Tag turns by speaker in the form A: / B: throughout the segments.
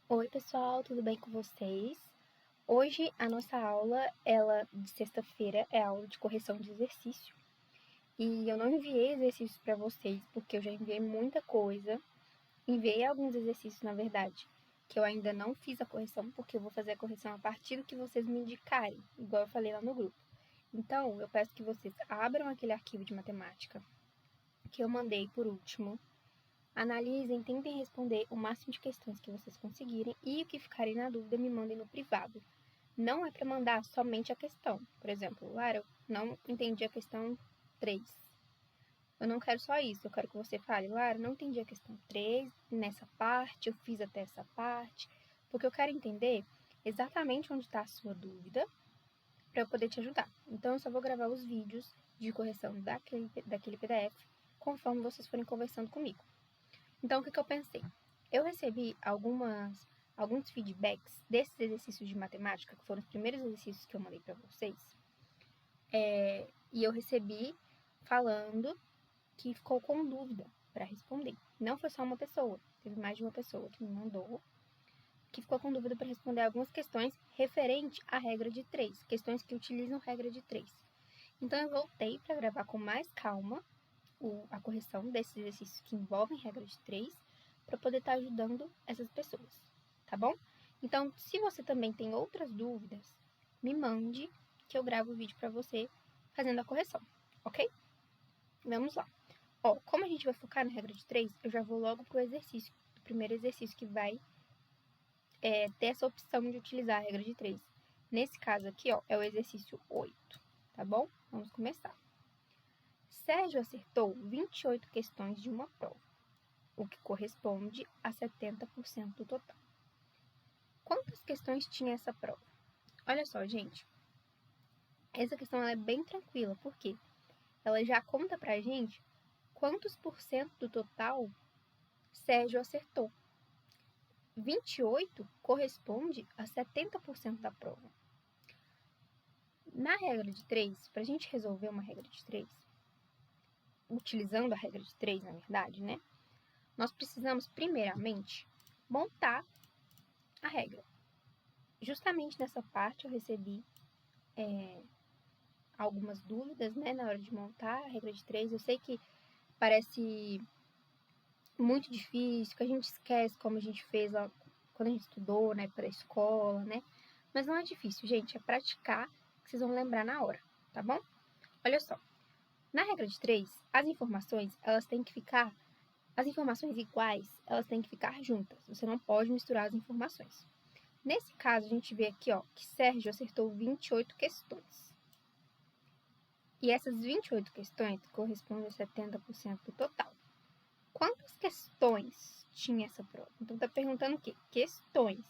A: Oi, pessoal, tudo bem com vocês? Hoje a nossa aula, de sexta-feira, é a aula de correção de exercício. E eu não enviei exercícios para vocês, porque eu já enviei muita coisa. Enviei alguns exercícios, na verdade, que eu ainda não fiz a correção, porque eu vou fazer a correção a partir do que vocês me indicarem, igual eu falei lá no grupo. Então, eu peço que vocês abram aquele arquivo de matemática que eu mandei por último. Analisem, tentem responder o máximo de questões que vocês conseguirem e o que ficarem na dúvida me mandem no privado. Não é para mandar somente a questão. Por exemplo, Lara, eu não entendi a questão 3. Eu não quero só isso, eu quero que você fale, Lara, não entendi a questão 3 nessa parte, eu fiz até essa parte, porque eu quero entender exatamente onde está a sua dúvida para eu poder te ajudar. Então, eu só vou gravar os vídeos de correção daquele PDF conforme vocês forem conversando comigo. Então, o que eu pensei? Eu recebi alguns feedbacks desses exercícios de matemática, que foram os primeiros exercícios que eu mandei para vocês. E eu recebi falando que ficou com dúvida para responder. Não foi só uma pessoa, teve mais de uma pessoa que me mandou, que ficou com dúvida para responder algumas questões referente à regra de 3, questões que utilizam regra de 3. Então, eu voltei para gravar com mais calma a correção desses exercícios que envolvem regra de 3, para poder estar ajudando essas pessoas, tá bom? Então, se você também tem outras dúvidas, me mande que eu gravo o vídeo para você fazendo a correção, ok? Vamos lá. Ó, como a gente vai focar na regra de 3, eu já vou logo pro exercício, o primeiro exercício que vai ter essa opção de utilizar a regra de 3. Nesse caso aqui, ó, é o exercício 8, tá bom? Vamos começar. Sérgio acertou 28 questões de uma prova, o que corresponde a 70% do total. Quantas questões tinha essa prova? Olha só, gente. Essa questão ela é bem tranquila, porque ela já conta pra gente quantos por cento do total Sérgio acertou. 28 corresponde a 70% da prova. Na regra de 3, para a gente resolver uma regra de 3, utilizando a regra de 3, na verdade, né? Nós precisamos, primeiramente, montar a regra. Justamente nessa parte eu recebi algumas dúvidas, né, na hora de montar a regra de 3. Eu sei que parece muito difícil, que a gente esquece como a gente fez lá quando a gente estudou, né, para a escola, né? Mas não é difícil, gente, é praticar que vocês vão lembrar na hora, tá bom? Olha só. Na regra de 3, as informações iguais, elas têm que ficar juntas. Você não pode misturar as informações. Nesse caso, a gente vê aqui, ó, que Sérgio acertou 28 questões. E essas 28 questões correspondem a 70% do total. Quantas questões tinha essa prova? Então, tá perguntando o quê? Questões.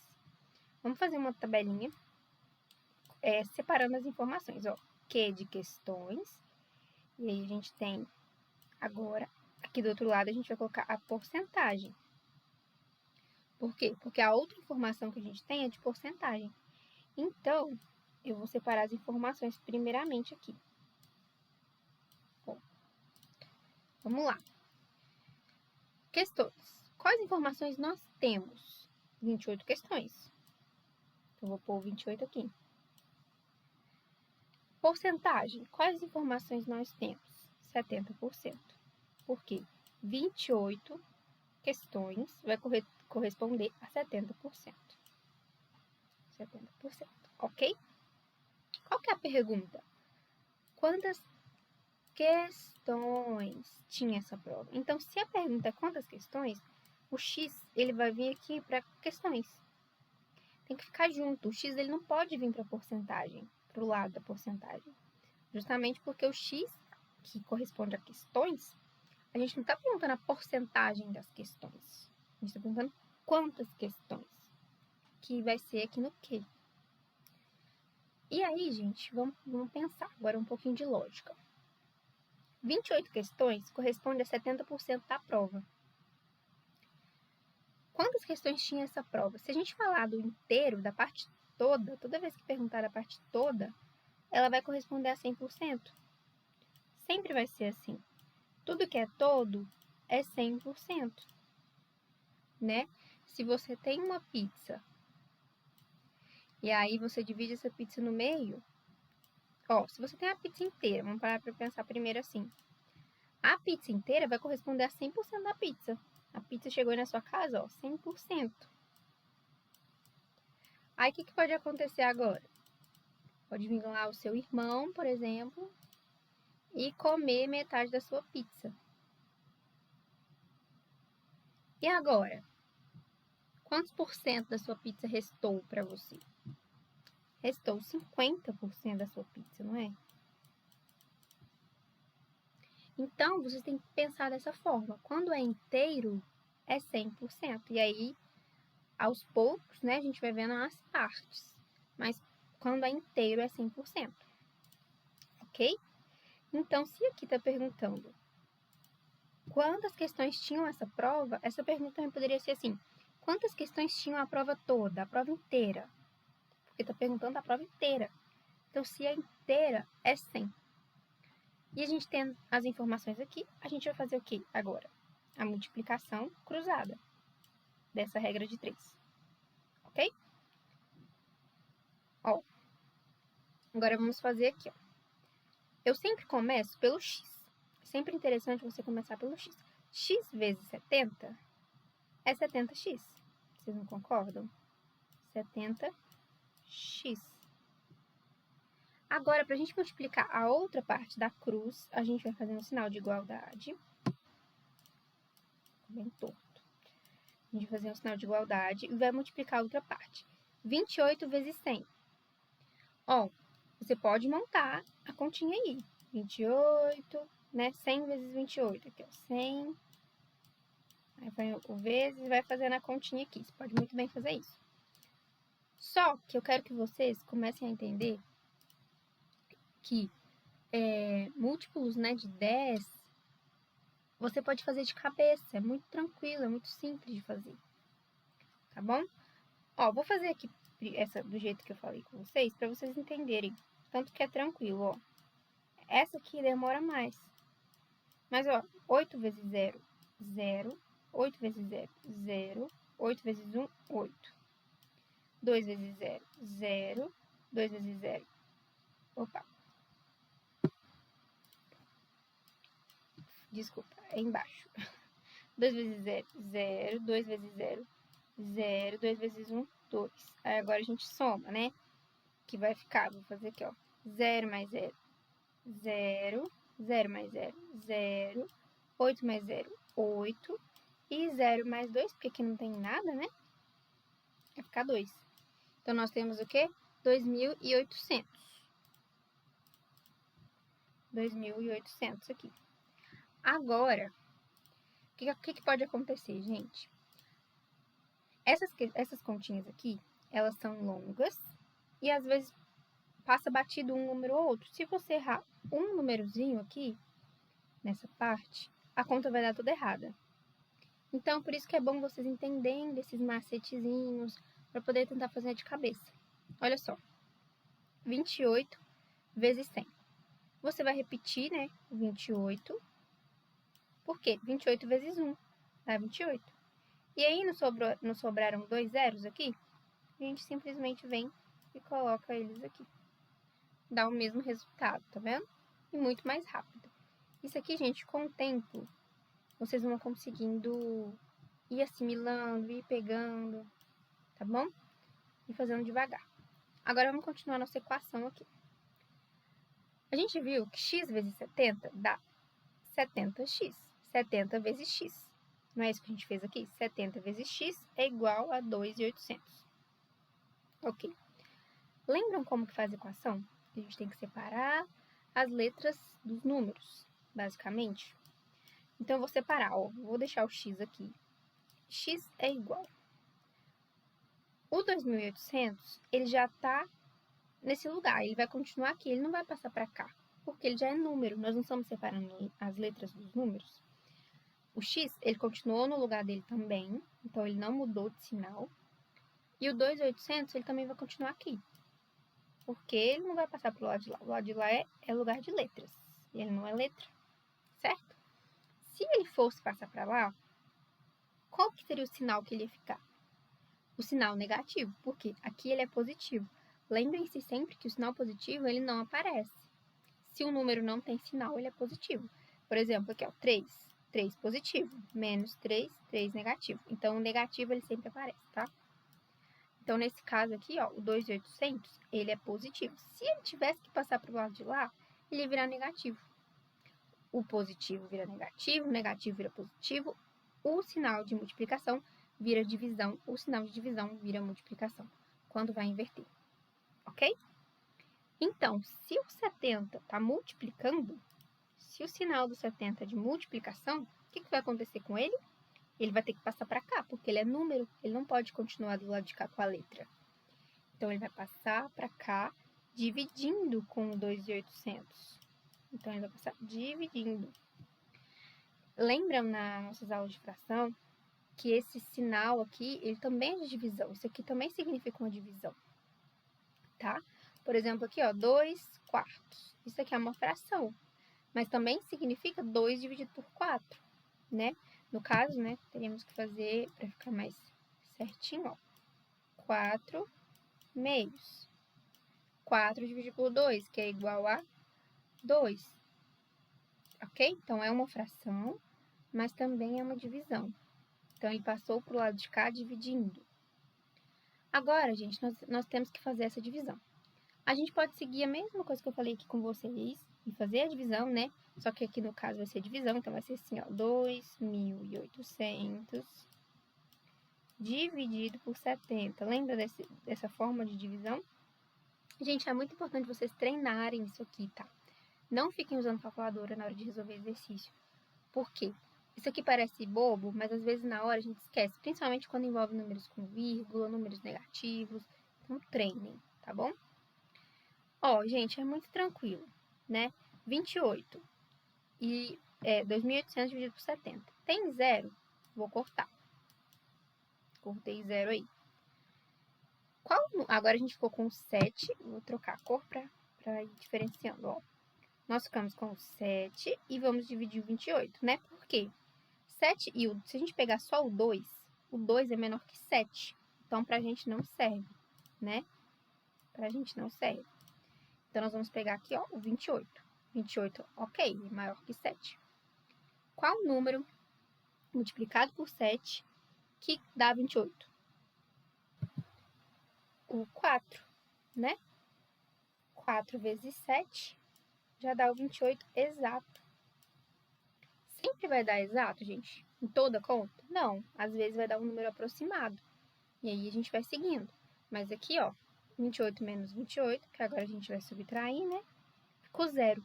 A: Vamos fazer uma tabelinha separando as informações, ó. Q de questões. E aí, a gente tem agora, aqui do outro lado, a gente vai colocar a porcentagem. Por quê? Porque a outra informação que a gente tem é de porcentagem. Então, eu vou separar as informações primeiramente aqui. Bom, vamos lá. Questões. Quais informações nós temos? 28 questões. Então, vou pôr 28 aqui. Porcentagem. Quais informações nós temos? 70%. Por quê? 28 questões vai corresponder a 70%. 70%. Ok? Qual que é a pergunta? Quantas questões tinha essa prova? Então, se a pergunta é quantas questões, o X ele vai vir aqui para questões. Tem que ficar junto. O X ele não pode vir para a porcentagem, para o lado da porcentagem. Justamente porque o X, que corresponde a questões, a gente não está perguntando a porcentagem das questões. A gente está perguntando quantas questões. Que vai ser aqui no Q. E aí, gente, vamos pensar agora um pouquinho de lógica. 28 questões corresponde a 70% da prova. Quantas questões tinha essa prova? Se a gente falar do inteiro, da parte toda vez que perguntar a parte toda, ela vai corresponder a 100%. Sempre vai ser assim. Tudo que é todo é 100%, né? se você tem uma pizza e aí você divide essa pizza no meio, ó, se você tem a pizza inteira, vamos parar pra pensar primeiro assim. A pizza inteira vai corresponder a 100% da pizza. A pizza chegou aí na sua casa, ó, 100%. Aí, o que pode acontecer agora? Pode vir lá o seu irmão, por exemplo, e comer metade da sua pizza. E agora? Quantos por cento da sua pizza restou para você? Restou 50% da sua pizza, não é? Então, você tem que pensar dessa forma. Quando é inteiro, é 100%. E aí, aos poucos, né, a gente vai vendo as partes. Mas quando é inteiro, é 100%. Ok? Então, se aqui está perguntando quantas questões tinham essa prova, essa pergunta também poderia ser assim: quantas questões tinham a prova toda, a prova inteira? Porque está perguntando a prova inteira. Então, se é inteira, é 100. E a gente tem as informações aqui, a gente vai fazer o que agora? A multiplicação cruzada dessa regra de 3. Ok? Ó, agora vamos fazer aqui, ó. Eu sempre começo pelo x. É sempre interessante você começar pelo x. X vezes 70 é 70x. Vocês não concordam? 70x. Agora, para a gente multiplicar a outra parte da cruz, a gente vai fazer um sinal de igualdade. Bem torto. A gente vai fazer um sinal de igualdade e vai multiplicar a outra parte. 28 vezes 100. Ó, você pode montar a continha aí. 28, né? 100 vezes 28. Aqui, ó. 100. Aí vai o vezes e vai fazendo a continha aqui. Você pode muito bem fazer isso. Só que eu quero que vocês comecem a entender que múltiplos, né, de 10, você pode fazer de cabeça. É muito tranquilo, é muito simples de fazer. Tá bom? Ó, vou fazer aqui essa do jeito que eu falei com vocês, para vocês entenderem. Tanto que é tranquilo, ó. Essa aqui demora mais. Mas, ó, 8 vezes 0, 0. 8 vezes 0, 0. 8 vezes 1, 8. 2 vezes 0, 0. 2 vezes 0. Opa. Desculpa, é embaixo. 2 vezes 0, 0. 2 vezes 0, 0. 2 vezes 1, 2. Aí agora a gente soma, né? Que vai ficar, vou fazer aqui, ó. 0 mais 0, 0. 0 mais 0, 0. 8 mais 0, 8. E 0 mais 2, porque aqui não tem nada, né? Vai ficar 2. Então, nós temos o quê? 2.800. 2.800 aqui. Agora, o que pode acontecer, gente? Essas continhas aqui, elas são longas e às vezes passa batido um número ou outro. Se você errar um númerozinho aqui, nessa parte, a conta vai dar toda errada. Então, por isso que é bom vocês entenderem desses macetezinhos para poder tentar fazer de cabeça. Olha só, 28 vezes 100. Você vai repetir, né, 28. Por quê? 28 vezes 1 dá 28. E aí, não sobraram 2 zeros aqui? A gente simplesmente vem e coloca eles aqui. Dá o mesmo resultado, tá vendo? E muito mais rápido. Isso aqui, gente, com o tempo, vocês vão conseguindo ir assimilando, ir pegando, tá bom? E fazendo devagar. Agora, vamos continuar nossa equação aqui. A gente viu que x vezes 70 dá 70x. 70 vezes x. Não é isso que a gente fez aqui? 70 vezes x é igual a 2.800. Ok. Lembram como que faz a equação? A gente tem que separar as letras dos números, basicamente. Então, eu vou separar, ó. Vou deixar o x aqui. X é igual. O 2.800, ele já tá nesse lugar. Ele vai continuar aqui, ele não vai passar para cá. Porque ele já é número. Nós não estamos separando as letras dos números. O x, ele continuou no lugar dele também. Então, ele não mudou de sinal. E o 2.800, ele também vai continuar aqui. Porque ele não vai passar pro lado de lá. O lado de lá é lugar de letras. E ele não é letra. Certo? Se ele fosse passar para lá, qual que seria o sinal que ele ia ficar? o sinal negativo, porque aqui ele é positivo. Lembrem-se sempre que o sinal positivo ele não aparece. Se o número não tem sinal, ele é positivo. Por exemplo, aqui ó, 3. 3 positivo, menos 3, 3 negativo. Então, o negativo ele sempre aparece, tá? Então, nesse caso aqui, ó, o 2.800, ele é positivo. Se ele tivesse que passar para o lado de lá, ele ia virar negativo. O positivo vira negativo, o negativo vira positivo, o sinal de multiplicação vira divisão, o sinal de divisão vira multiplicação, quando vai inverter, ok? Então, se o 70 está multiplicando, se o sinal do 70 é de multiplicação, o que vai acontecer com ele? Ele vai ter que passar para cá, porque ele é número, ele não pode continuar do lado de cá com a letra. Então, ele vai passar para cá, dividindo com o 2.800. Então, ele vai passar dividindo. Lembram nas nossas aulas de fração que esse sinal aqui, ele também é de divisão. Isso aqui também significa uma divisão, tá? Por exemplo, aqui, ó, 2/4. Isso aqui é uma fração, mas também significa 2 dividido por 4, né? No caso, né, teríamos que fazer, para ficar mais certinho, ó, 4 meios. 4 dividido por 2, que é igual a 2. Ok? Então, é uma fração, mas também é uma divisão. Então, ele passou para o lado de cá dividindo. Agora, gente, nós temos que fazer essa divisão. A gente pode seguir a mesma coisa que eu falei aqui com vocês e fazer a divisão, né? Só que aqui no caso vai ser divisão, então vai ser assim, ó, 2.800 dividido por 70. Lembra dessa forma de divisão? Gente, é muito importante vocês treinarem isso aqui, tá? Não fiquem usando calculadora na hora de resolver exercício. Por quê? Isso aqui parece bobo, mas às vezes na hora a gente esquece, principalmente quando envolve números com vírgula, números negativos. Então, treinem, tá bom? Ó, gente, é muito tranquilo, né? 28 e 2.800 dividido por 70. Tem zero? Vou cortar. Cortei zero aí. Agora a gente ficou com 7. Vou trocar a cor para ir diferenciando, ó. Nós ficamos com 7 e vamos dividir o 28, né? Por quê? 7 e se a gente pegar só o 2 é menor que 7. Então, pra gente não serve, né? Pra gente não serve. Então, nós vamos pegar aqui, ó, o 28. 28, ok, é maior que 7. Qual número multiplicado por 7 que dá 28? O 4, né? 4 vezes 7 já dá o 28 exato. Sempre vai dar exato, gente? Em toda conta? Não. Às vezes vai dar um número aproximado. E aí a gente vai seguindo. Mas aqui, ó, 28 menos 28, que agora a gente vai subtrair, né? Ficou zero.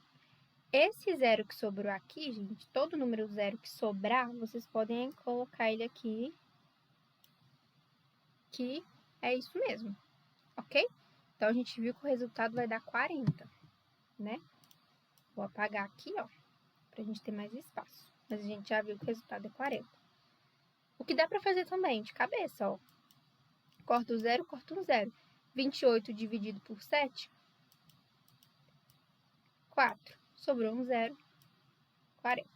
A: Esse zero que sobrou aqui, gente, todo número zero que sobrar, vocês podem colocar ele aqui, que é isso mesmo, ok? Então, a gente viu que o resultado vai dar 40, né? Vou apagar aqui, ó, pra gente ter mais espaço. Mas a gente já viu que o resultado é 40. O que dá pra fazer também, de cabeça, ó. Corta o zero, corta um zero. 28 dividido por 7, 4. Sobrou um zero, 40.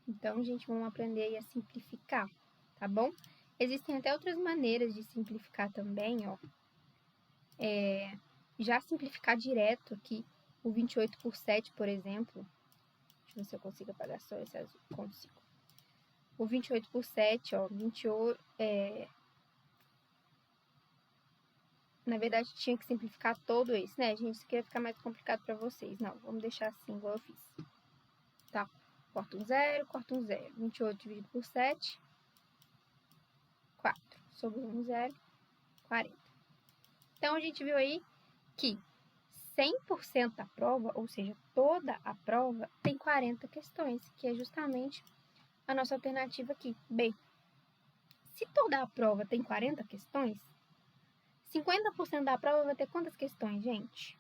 A: Então, gente, vamos aprender aí a simplificar, tá bom? Existem até outras maneiras de simplificar também, ó. Já simplificar direto aqui, o 28 por 7, por exemplo. Deixa eu ver se eu consigo apagar só esse azul. Consigo. O 28 por 7, ó, 28, na verdade, tinha que simplificar todo esse, né, gente? Isso aqui ia ficar mais complicado pra vocês. Não, vamos deixar assim, igual eu fiz. Tá? Corta um zero, corta um zero. 28 dividido por 7, 4. Sobrou um zero, 40. Então, a gente viu aí que 100% da prova, ou seja, toda a prova, tem 40 questões, que é justamente a nossa alternativa aqui, B. Se toda a prova tem 40 questões, 50% da prova vai ter quantas questões, gente?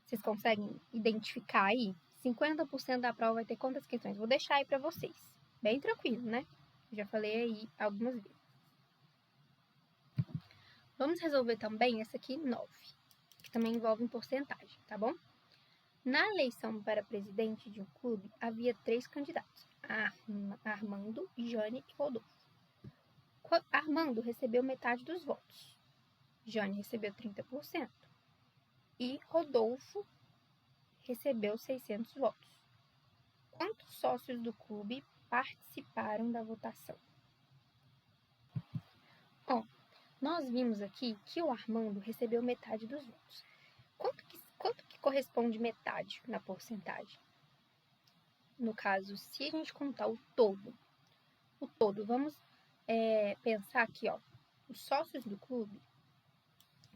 A: Vocês conseguem identificar aí? 50% da prova vai ter quantas questões? Vou deixar aí pra vocês. Bem tranquilo, né? Já falei aí algumas vezes. Vamos resolver também essa aqui, 9, que também envolve em porcentagem, tá bom? Na eleição para presidente de um clube, havia 3 candidatos, Armando, Jane e Rodolfo. Armando recebeu metade dos votos. Jane recebeu 30%. E Rodolfo recebeu 600 votos. Quantos sócios do clube participaram da votação? Nós vimos aqui que o Armando recebeu metade dos votos. Quanto que corresponde metade na porcentagem? No caso, se a gente contar o todo, vamos pensar aqui, os sócios do clube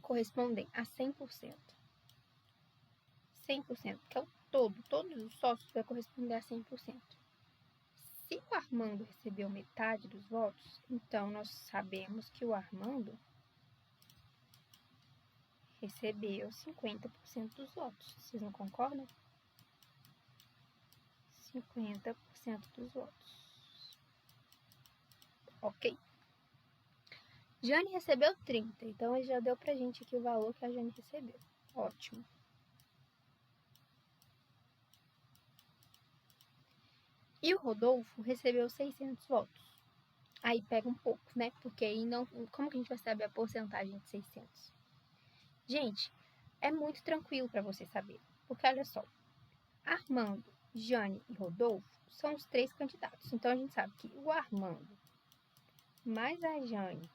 A: correspondem a 100%. 100%, que é o todo, todos os sócios vai corresponder a 100%. Se o Armando recebeu metade dos votos, então nós sabemos que o Armando recebeu 50% dos votos. Vocês não concordam? 50% dos votos. Ok. Jane recebeu 30, então ele já deu pra gente aqui o valor que a Jane recebeu. Ótimo. E o Rodolfo recebeu 600 votos. Aí pega um pouco, né? Porque aí não... Como que a gente vai saber a porcentagem de 600? Gente, é muito tranquilo para você saber. Porque olha só, Armando, Jane e Rodolfo são os 3 candidatos. Então a gente sabe que o Armando mais a Jane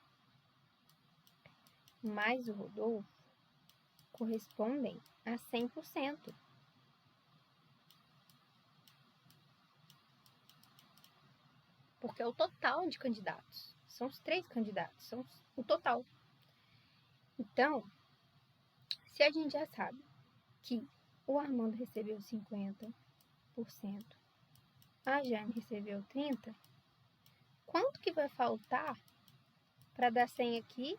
A: mais o Rodolfo correspondem a 100%. Porque é o total de candidatos. São os 3 candidatos, são o total. Então, se a gente já sabe que o Armando recebeu 50%, a Jane recebeu 30%, quanto que vai faltar para dar 100 aqui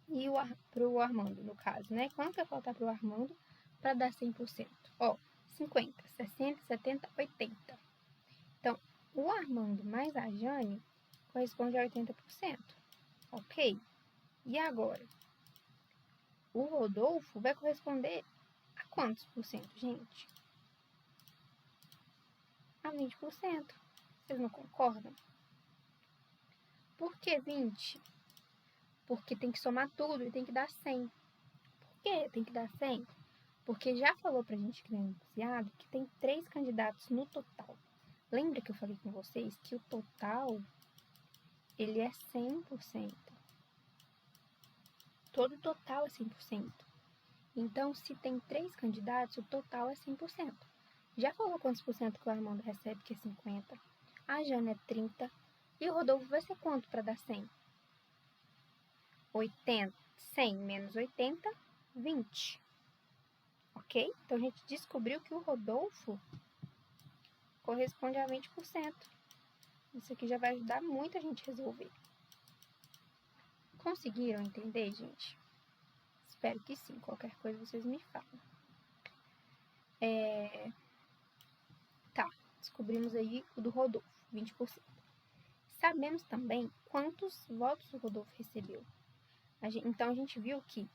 A: e para o Armando, no caso, né? Quanto vai faltar para o Armando para dar 100%? 50, 60, 70, 80. Então, o Armando mais a Jane corresponde a 80%. Ok? E agora? O Rodolfo vai corresponder a quantos por cento, gente? A 20%. Vocês não concordam? Por que 20? Porque tem que somar tudo e tem que dar 100. Por que tem que dar 100? Porque já falou pra gente aqui no enunciado que tem 3 candidatos no total. Lembra que eu falei com vocês que o total, ele é 100%. Todo total é 100%. Então, se tem 3 candidatos, o total é 100%. Já falou quantos por cento que o Armando recebe, que é 50%. A Jana é 30%. E o Rodolfo vai ser quanto para dar 100? 100 menos 80, 20. Ok? Então, a gente descobriu que o Rodolfo corresponde a 20%. Isso aqui já vai ajudar muito a gente a resolver. Conseguiram entender, gente? Espero que sim. Qualquer coisa vocês me falam. Tá, descobrimos aí o do Rodolfo, 20%. Sabemos também quantos votos o Rodolfo recebeu. Então, a gente viu que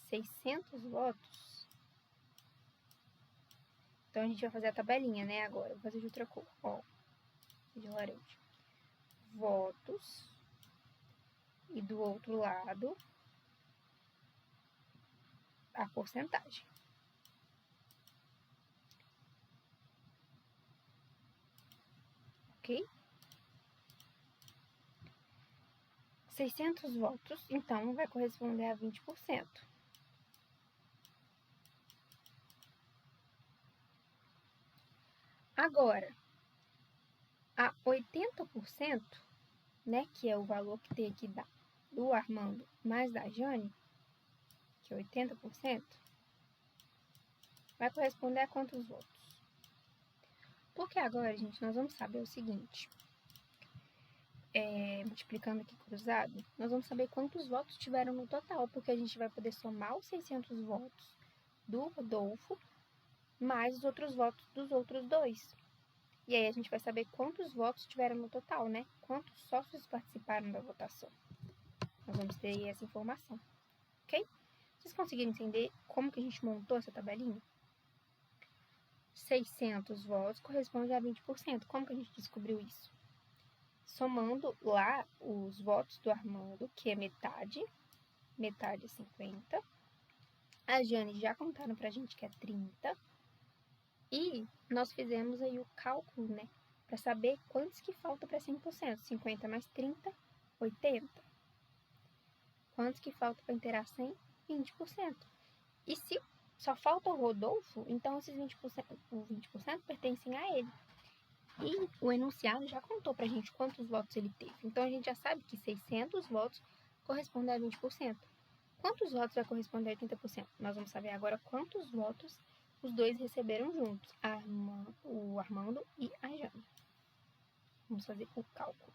A: 600 votos. Então, a gente vai fazer a tabelinha, né, agora. Vou fazer de outra cor, de laranja. Votos. E do outro lado, a porcentagem. Ok? 600 votos, então, vai corresponder a 20%. Agora, a 80%, né, que é o valor que tem aqui do Armando mais da Jane, que é 80%, vai corresponder a quantos votos? Porque agora, gente, nós vamos saber o seguinte. Multiplicando aqui cruzado, nós vamos saber quantos votos tiveram no total, porque a gente vai poder somar os 600 votos do Rodolfo mais os outros votos dos outros 2. E aí a gente vai saber quantos votos tiveram no total, né? Quantos sócios participaram da votação. Nós vamos ter aí essa informação, ok? Vocês conseguiram entender como que a gente montou essa tabelinha? 600 votos corresponde a 20%. Como que a gente descobriu isso? somando lá os votos do Armando, que é metade é 50. A Jane já contaram pra gente que é 30. E nós fizemos aí o cálculo, né? Pra saber quantos que falta para 100%. 50 mais 30, 80. Quantos que falta para inteirar 100? 20%. E se só falta o Rodolfo, então esses 20% pertencem a ele. E o enunciado já contou pra gente quantos votos ele teve. Então a gente já sabe que 600 votos correspondem a 20%. Quantos votos vai corresponder a 80%? Nós vamos saber agora quantos votos os dois receberam juntos, o Armando e a Jane. Vamos fazer o cálculo.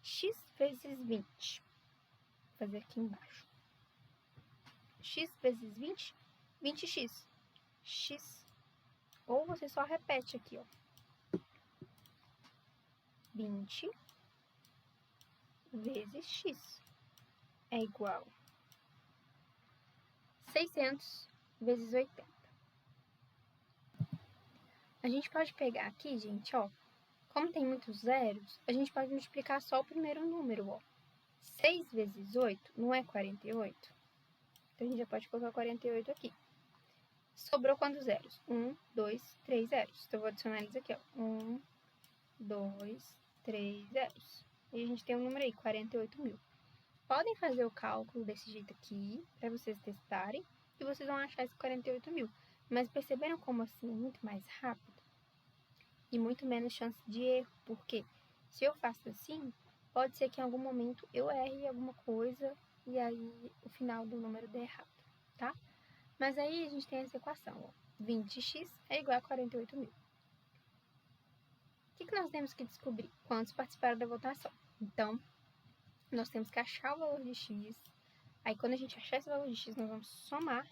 A: X vezes 20. Vou fazer aqui embaixo. X vezes 20, 20x. X. Ou você só repete aqui, ó. 20 vezes x é igual 600 vezes 80. A gente pode pegar aqui, gente, ó. Como tem muitos zeros, a gente pode multiplicar só o primeiro número, ó. 6 vezes 8 não é 48? Então, a gente já pode colocar 48 aqui. Sobrou quantos zeros? 1, 2, 3 zeros. Então, eu vou adicionar eles aqui, ó. 1, 2, 3 zeros. E a gente tem um número aí, 48.000. Podem fazer o cálculo desse jeito aqui, para vocês testarem, e vocês vão achar esse 48.000. Mas perceberam como assim é muito mais rápido? E muito menos chance de erro, porque se eu faço assim, pode ser que em algum momento eu erre alguma coisa e aí o final do número dê errado, tá? Mas aí a gente tem essa equação, ó. 20x é igual a 48.000. O que nós temos que descobrir? Quantos participaram da votação. Então, nós temos que achar o valor de x. Aí, quando a gente achar esse valor de x, nós vamos somar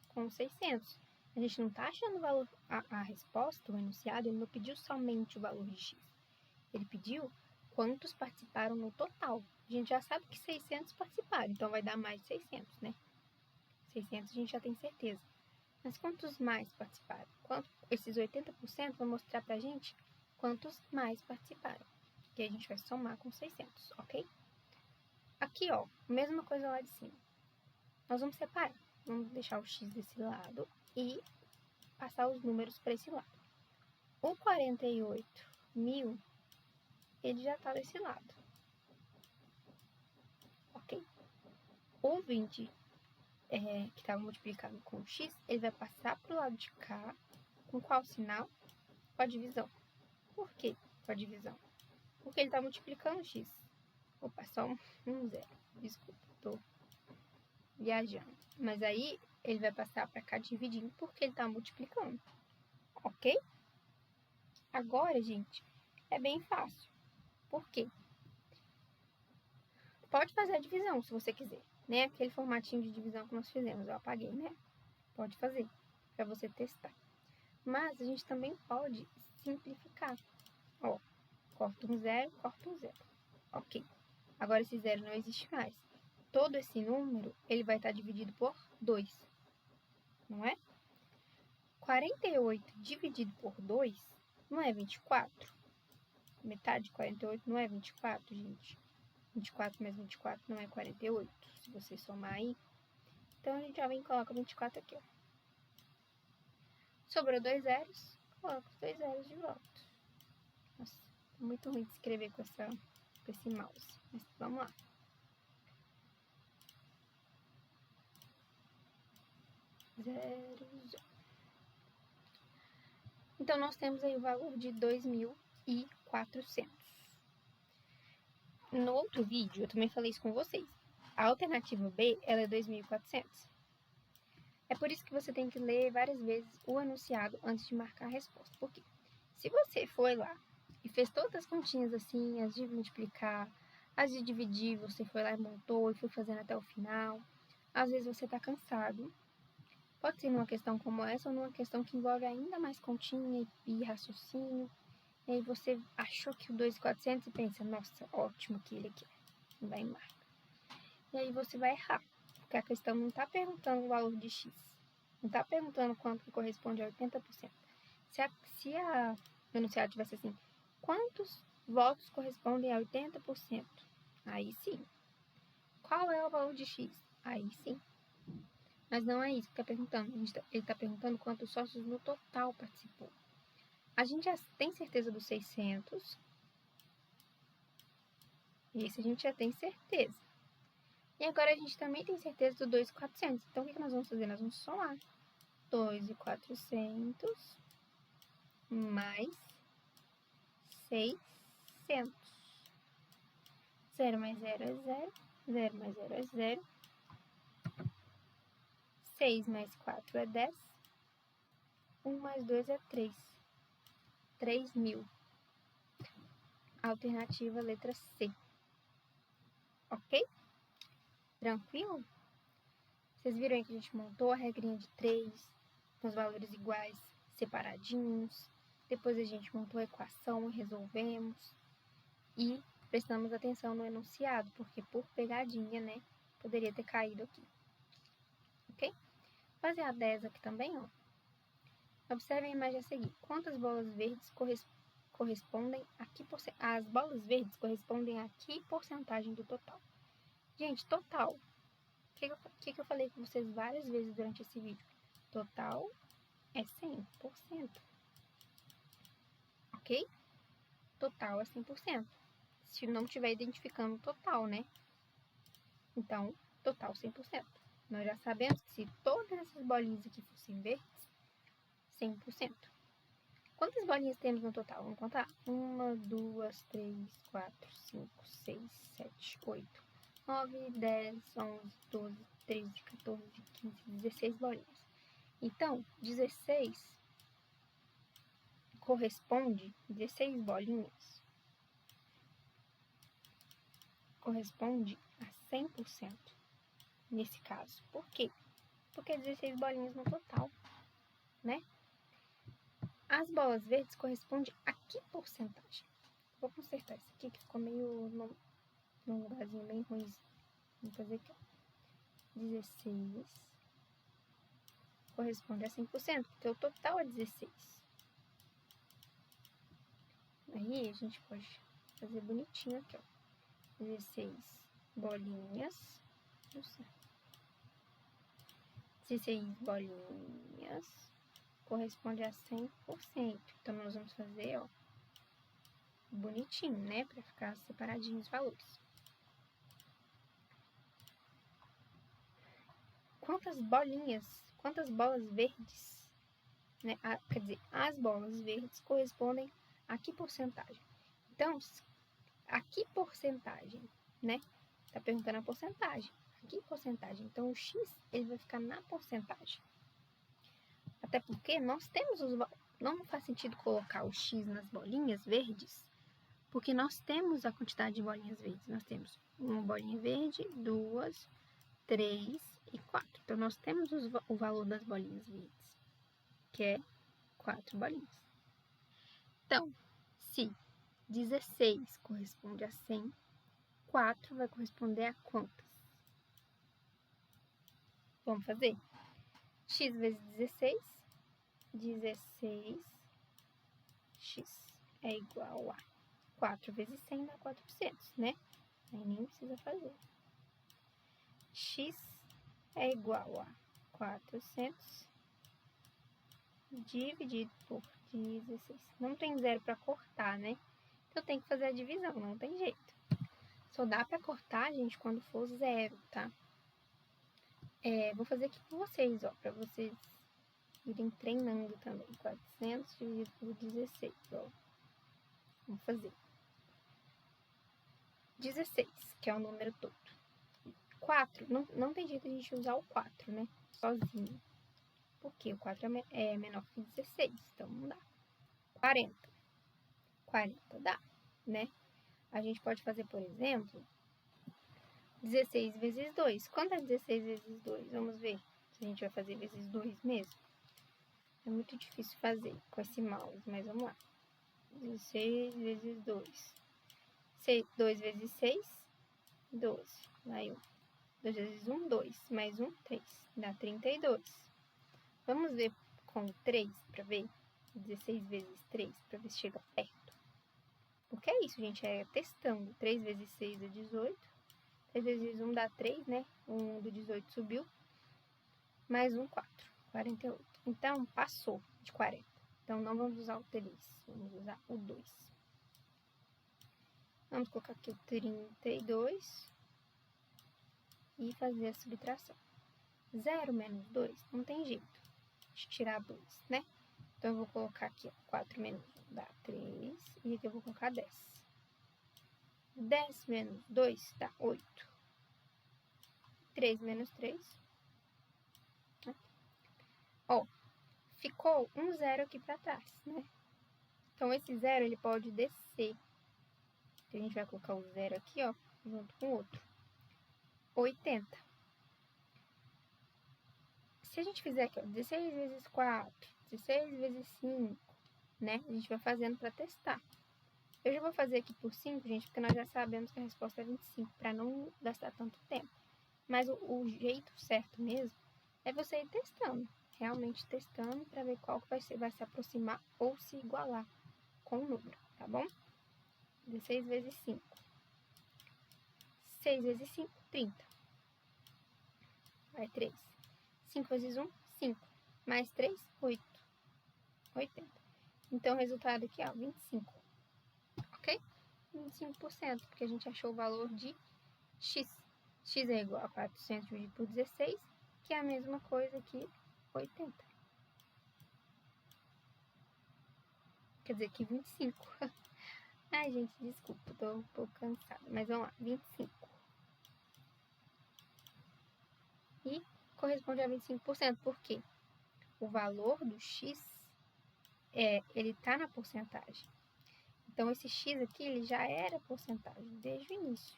A: com 600. A gente não está achando o valor, a resposta, o enunciado, ele não pediu somente o valor de x. Ele pediu quantos participaram no total. A gente já sabe que 600 participaram, então vai dar mais de 600, né? 600 a gente já tem certeza. Mas quantos mais participaram? Esses 80% vão mostrar pra gente quantos mais participaram. E aí a gente vai somar com 600, ok? Aqui, ó, mesma coisa lá de cima. Nós vamos separar. Vamos deixar o x desse lado e passar os números para esse lado. O 48.000, ele já está desse lado. Ok? O 20, que estava multiplicado com o x, ele vai passar para o lado de cá. Com qual sinal? Com a divisão. Por quê com a divisão? Porque ele está multiplicando o x. Opa, só um zero. Desculpa, tô viajando. Mas aí, ele vai passar para cá dividindo porque ele está multiplicando. Ok? Agora, gente, é bem fácil. Por quê? Pode fazer a divisão, se você quiser, né? Aquele formatinho de divisão que nós fizemos, eu apaguei, né? Pode fazer, para você testar. Mas a gente também pode simplificar. Ó, corta um zero, corta um zero. Ok. Agora esse zero não existe mais. Todo esse número, ele vai estar dividido por 2, não é? 48 dividido por 2 não é 24? Metade de 48 não é 24, gente? 24 mais 24 não é 48, se você somar aí. Então, a gente já vem e coloca 24 aqui, ó. Sobrou 2 zeros, coloca os 2 zeros de volta. Nossa, muito ruim de escrever com esse mouse, mas vamos lá. Zero, zero. Então, nós temos aí o valor de 2.400. No outro vídeo, eu também falei isso com vocês. A alternativa B, ela é 2.400. É por isso que você tem que ler várias vezes o enunciado antes de marcar a resposta. Por quê? Se você foi lá e fez todas as continhas assim, as de multiplicar, as de dividir, você foi lá e montou e foi fazendo até o final, às vezes você está cansado. Pode ser numa questão como essa ou numa questão que envolve ainda mais continha e raciocínio. E aí você achou que o 2.400 e pensa, nossa, ótimo que ele aqui. Vai e marca. E aí você vai errar, porque a questão não está perguntando o valor de x. Não está perguntando quanto que corresponde a 80%. Se a enunciado tivesse assim, quantos votos correspondem a 80%. Aí sim. Qual é o valor de X? Aí sim. Mas não é isso que está perguntando. Ele está perguntando quantos sócios no total participou. A gente já tem certeza dos 600. Esse a gente já tem certeza. E agora a gente também tem certeza do 2.400. Então, o que nós vamos fazer? Nós vamos somar 2.400 mais 600. 0 mais 0 é 0. 0 mais 0 é 0. 6 mais 4 é 10. 1 mais 2 é 3. 3.000. Alternativa letra C. Ok? Tranquilo? Vocês viram aí que a gente montou a regrinha de 3, com os valores iguais separadinhos. Depois a gente montou a equação, resolvemos. E prestamos atenção no enunciado, porque por pegadinha, né, poderia ter caído aqui. Ok? Fazer a 10 aqui também, ó. Observem a imagem a seguir. Quantas bolas verdes correspondem a que porcentagem? As bolas verdes correspondem a que porcentagem do total? Gente, total. O que eu falei com vocês várias vezes durante esse vídeo? Total é 100%. Ok? Total é 100%. Se não estiver identificando o total, né? Então, total 100%. Nós já sabemos que se todas essas bolinhas aqui fossem verdes, 100%. Quantas bolinhas temos no total? Vamos contar? 1, 2, 3, 4, 5, 6, 7, 8, 9, 10, 11, 12, 13, 14, 15, 16 bolinhas. Então, 16 corresponde, 16 bolinhas, corresponde a 100% nesse caso. Por quê? Porque 16 bolinhas no total, né? As bolas verdes correspondem a que porcentagem? Vou consertar isso aqui que ficou meio num lugarzinho bem ruim. Vamos fazer aqui, ó. 16 corresponde a 100%, porque o total é 16. Aí a gente pode fazer bonitinho aqui, ó. 16 bolinhas. 16 bolinhas corresponde a 100%. Então, nós vamos fazer, ó, bonitinho, né? Pra ficar separadinhos os valores. Quantas bolas verdes, né? Quer dizer, as bolas verdes correspondem a que porcentagem? Então, a que porcentagem, né? Tá perguntando a porcentagem. A que porcentagem? Então, o X, ele vai ficar na porcentagem. Até porque nós temos não faz sentido colocar o X nas bolinhas verdes, porque nós temos a quantidade de bolinhas verdes. Nós temos uma bolinha verde, 2, 3 e 4. Então, nós temos o valor das bolinhas verdes, que é 4 bolinhas. Então, se 16 corresponde a 100, 4 vai corresponder a quantas? Vamos fazer? X vezes 16. 16x é igual a 4 vezes 100 dá 400, né? Aí nem precisa fazer. X é igual a 400 dividido por 16. Não tem zero para cortar, né? Então tem que fazer a divisão, não tem jeito. Só dá para cortar, gente, quando for zero, tá? Vou fazer aqui com vocês, ó, para vocês irem treinando também. 400 dividido por 16, ó. Vamos fazer. 16, que é o número todo. 4, não tem jeito de a gente usar o 4, né? Sozinho. Porque o 4 é menor que 16, então não dá. 40. 40 dá, né? A gente pode fazer, por exemplo, 16 vezes 2. Quanto é 16 vezes 2? Vamos ver se a gente vai fazer vezes 2 mesmo. É muito difícil fazer com esse mouse, mas vamos lá. 16 vezes 2. 2 vezes 6, 12. Aí, 1. 2 vezes 1, 2. Mais 1, 3. Dá 32. Vamos ver com 3 para ver. 16 vezes 3 para ver se chega perto. Porque é isso, gente, é testando. 3 vezes 6 é 18. 3 vezes 1 dá 3, né? O 1 do 18 subiu. Mais um 4, 48. Então, passou de 40. Então, não vamos usar o 3, vamos usar o 2. Vamos colocar aqui o 32 e fazer a subtração. 0 menos 2 não tem jeito de tirar 2, né? Então, eu vou colocar aqui, ó, 4 menos 1 dá 3, e aqui eu vou colocar 10. 10 menos 2 dá 8. 3 menos 3. Ó, ficou um 0 aqui para trás, né? Então, esse 0, ele pode descer. Então, a gente vai colocar o 0 aqui, ó, junto com o outro. 80. Se a gente fizer aqui, ó, 16 vezes 4, 16 vezes 5, né? A gente vai fazendo para testar. Eu já vou fazer aqui por 5, gente, porque nós já sabemos que a resposta é 25, para não gastar tanto tempo. Mas o jeito certo mesmo é você ir testando, realmente testando para ver qual que vai se aproximar ou se igualar com o número, tá bom? 16 vezes 5. 6 vezes 5, 30. Vai 3. 5 vezes 1, 5. Mais 3, 8. 80. Então, o resultado aqui é 25. Ok? 25%, porque a gente achou o valor de x. X é igual a 400 dividido por 16, que é a mesma coisa que 80. Quer dizer que 25. Ai, gente, desculpa, tô um pouco cansada. Mas vamos lá, 25. E corresponde a 25%, por quê? O valor do x, ele tá na porcentagem. Então, esse x aqui, ele já era porcentagem desde o início.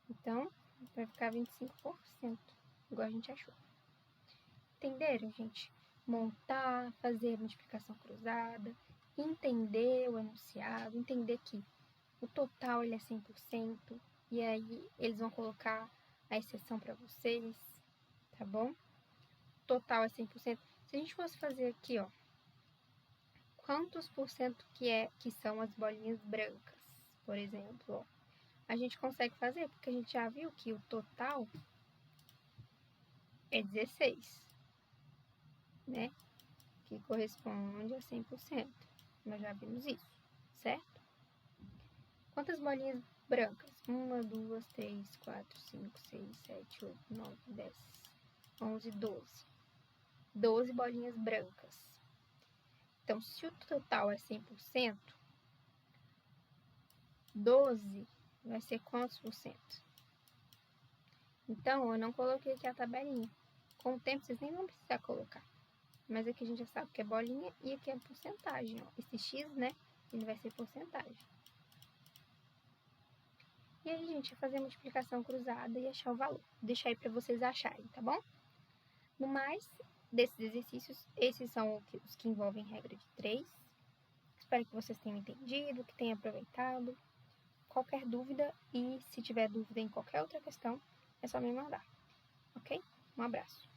A: Então, vai ficar 25%, igual a gente achou. Entenderam, gente? Montar, fazer multiplicação cruzada, entender o enunciado, entender que o total ele é 100%, e aí eles vão colocar a exceção para vocês, tá bom? Total é 100%. Se a gente fosse fazer aqui, ó, quantos por cento que são as bolinhas brancas, por exemplo, ó, a gente consegue fazer, porque a gente já viu que o total é 16, né? Que corresponde a 100%. Nós já vimos isso, certo? Quantas bolinhas brancas? 1, 2, 3, 4, 5, 6, 7, 8, 9, 10, 11, 12. 12 bolinhas brancas. Então, se o total é 100%, 12 vai ser quantos por cento? Então, eu não coloquei aqui a tabelinha. Com o tempo, vocês nem vão precisar colocar. Mas aqui a gente já sabe que é bolinha e aqui é porcentagem, ó. Esse x, né, ele vai ser porcentagem. E aí, gente, fazer a multiplicação cruzada e achar o valor. Deixar aí para vocês acharem, tá bom? No mais, desses exercícios, esses são os que envolvem regra de 3. Espero que vocês tenham entendido, que tenham aproveitado. Qualquer dúvida e se tiver dúvida em qualquer outra questão, é só me mandar, ok? Um abraço.